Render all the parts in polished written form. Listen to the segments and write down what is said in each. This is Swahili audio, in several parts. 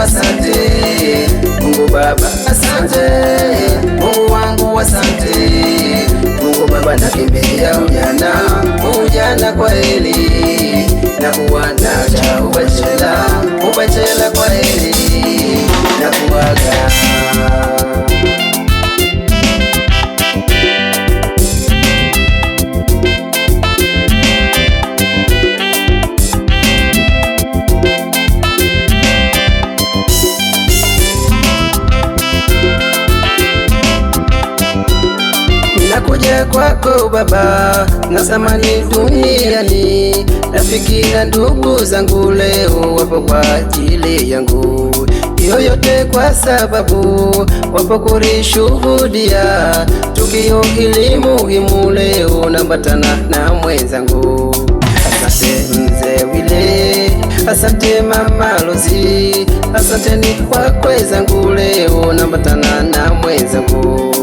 asante. Mungu Baba asante, Mungu wangu asante. Mungu Baba nakimbilia ujana kwa heri, na kuwanacha ubachela kwa heri, na kuwaga. Nakuja kwako Baba, nasamani duniani, rafiki na ndugu zangu leo wapo kwa ajili yangu. Yoyote kwa sababu wapo kulishuhudia tukio hili muhimu leo, nambatana na mwenzangu. Asante mzee Wile, asante mama Lozi, asanteni kwa zangu leo, nambatana na mwenzangu.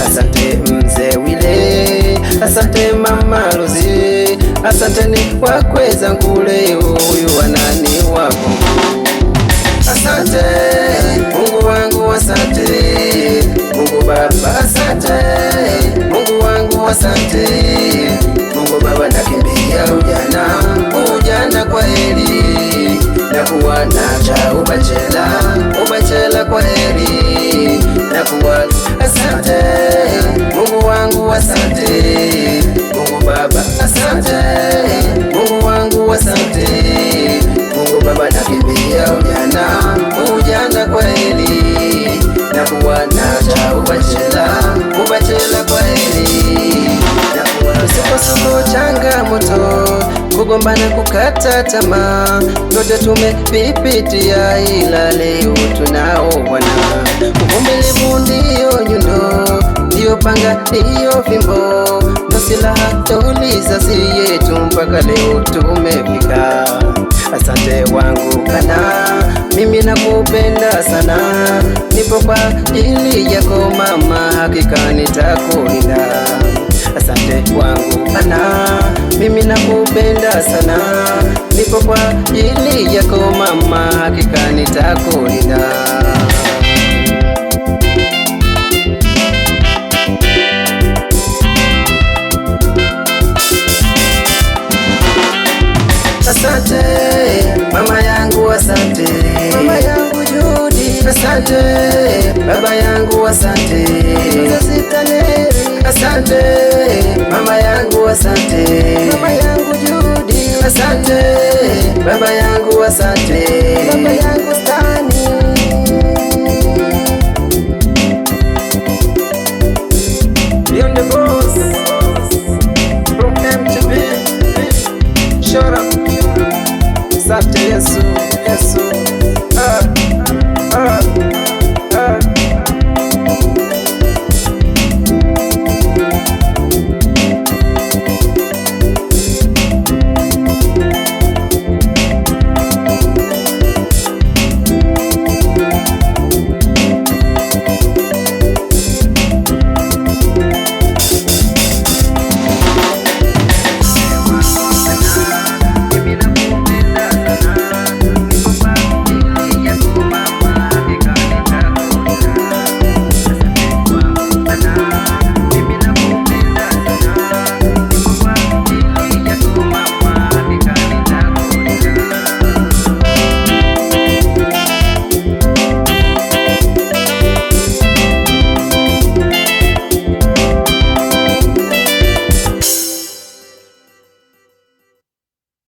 Asante mzee Wile, asante mama Lozi, asanteni kwa zangu leo, huyu wanani wako. Asante Mungu wangu asante, Mungu Baba asante, Mungu wangu asante. Mungu Baba nakimbia ujana kwa heri, na kuwanacha ubachela kwa heri, na kuwa. Asante Mungu wangu asante, Mungu Baba asante, Mungu wangu asante. Mungu Baba nakimbia ujana kwa heri, na kuwanacha ubachela kwa heri, na kuwa. Misukosuko, changamoto, kugombana, kukata tamaa, yote tumepitia, ila leo tunao Bwana. Uvumilivu ndiyo nyundo, ndiyo panga, ndiyo fimbo, ndo silaha tulisasi yetu, mpaka leo tumefika. Asante wangu Bwana, mimi nakupenda sana, nipo kwa ajili yako mama, hakika nitakulinda. Asante wangu Bwana, mimi nakupenda sana, nipo kwa ajili yako mama, hakika nitakulinda. Asante mama yangu asante, mama yangu Judi asante, baba yangu asante, asante mama yangu asante, mama yangu Judi asante, baba yangu asante, baba yangu